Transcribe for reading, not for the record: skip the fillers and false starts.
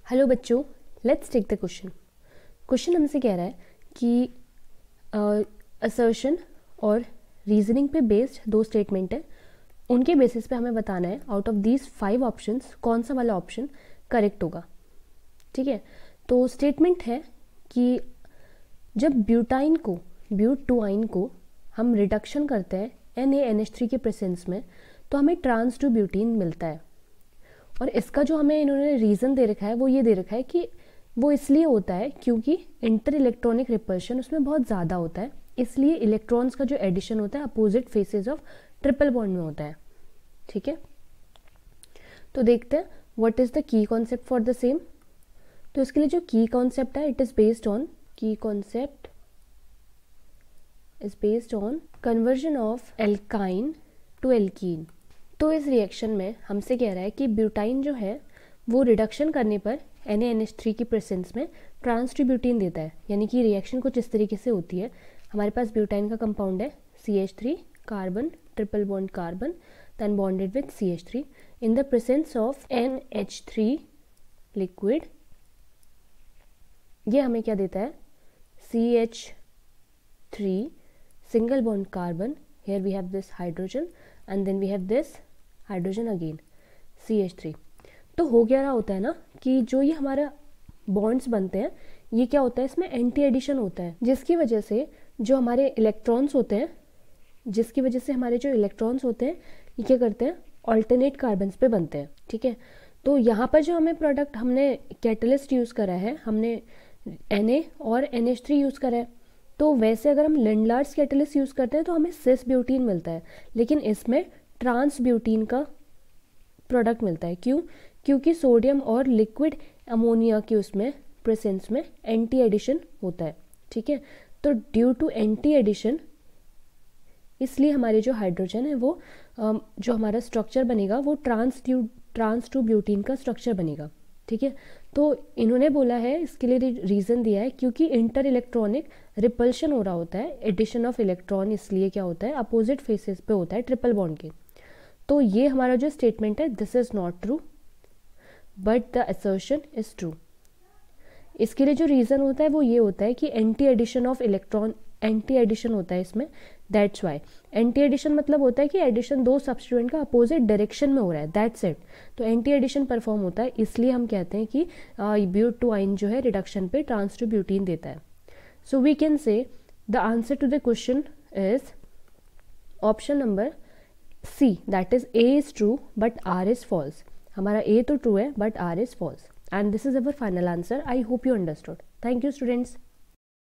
Hello बच्चों, let's take the question. Question हमसे कह रहा है कि असर्शन और रीजनिंग पे बेस्ड दो स्टेटमेंट है, उनके बेसिस पे हमें बताना है आउट ऑफ दीज 5 ऑप्शंस कौन सा वाला ऑप्शन करेक्ट होगा। ठीक है, तो स्टेटमेंट है कि जब ब्यूटाइन को हम रिडक्शन करते हैं NaNH3 के प्रेजेंस में तो हमें ट्रांस टू ब्यूटीन मिलता है। और इसका जो हमें इन्होंने रीज़न दे रखा है वो ये दे रखा है कि वो इसलिए होता है क्योंकि इंटर इलेक्ट्रॉनिक रिपल्शन उसमें बहुत ज़्यादा होता है, इसलिए इलेक्ट्रॉन्स का जो एडिशन होता है opposite faces of triple bond में होता है। ठीक है, तो देखते हैं what is the key concept for the same. तो इसके लिए जो की कॉन्सेप्ट है, it is based on conversion of alkyne to alkene. तो इस रिएक्शन में हमसे कह रहा है कि ब्यूटाइन जो है वो रिडक्शन करने पर NaNH3 की प्रेजेंस में ट्रांस टू ब्यूटीन देता है। यानी कि रिएक्शन कुछ इस तरीके से होती है, हमारे पास ब्यूटाइन का कंपाउंड है CH3 carbon triple bond carbon then bonded with CH3 in the presence of NH3 liquid. ये हमें क्या देता है, CH3 single bond carbon, here we have this hydrogen and then we have this hydrogen again CH3। तो हो क्या रहा होता है ना कि जो ये हमारा बॉन्ड्स बनते हैं ये क्या होता है, इसमें एंटी एडिशन होता है, जिसकी वजह से जो हमारे इलेक्ट्रॉन्स होते हैं ये क्या करते हैं, ऑल्टरनेट कार्बन्स पे बनते हैं। ठीक है, तो यहाँ पर जो हमें प्रोडक्ट हमने कैटलिस्ट यूज़ करा है, हमने Na और NH3 यूज़ करा है। तो वैसे अगर हम लिंडलार्स कैटलिस्ट यूज़ करते हैं तो हमें सिस ब्यूटीन मिलता है, लेकिन इसमें ट्रांस ब्यूटीन का प्रोडक्ट मिलता है। क्यों? क्योंकि सोडियम और लिक्विड अमोनिया के उसमें प्रेजेंस में एंटी एडिशन होता है। ठीक है, तो ड्यू टू एंटी एडिशन इसलिए हमारे जो हाइड्रोजन है वो जो हमारा स्ट्रक्चर बनेगा वो ट्रांस टू ब्यूटीन का स्ट्रक्चर बनेगा। ठीक है, तो इन्होंने बोला है, इसके लिए रीज़न दिया है क्योंकि इंटर इलेक्ट्रॉनिक रिपल्शन हो रहा होता है, एडिशन ऑफ इलेक्ट्रॉन इसलिए क्या होता है, अपोजिट फेसेस पे होता है ट्रिपल बॉन्ड के। तो ये हमारा जो स्टेटमेंट है this is not true but the assertion is true. इसके लिए जो रीज़न होता है वो ये होता है कि anti addition of electron, anti addition होता है इसमें, दैट्स वाई। एंटी एडिशन मतलब होता है कि एडिशन दो सब्स्टिट्यूएंट का अपोजिट डायरेक्शन में हो रहा है, दैट्स इट। तो एंटी एडिशन परफॉर्म होता है, इसलिए हम कहते हैं कि ब्यूटाइन जो है रिडक्शन पे ट्रांस टू ब्यूटीन देता है। So we can say the answer to the question is option number C, that is A is true but R is false। हमारा A तो ट्रू है but R is false and this is our final answer। I hope you understood। Thank you students।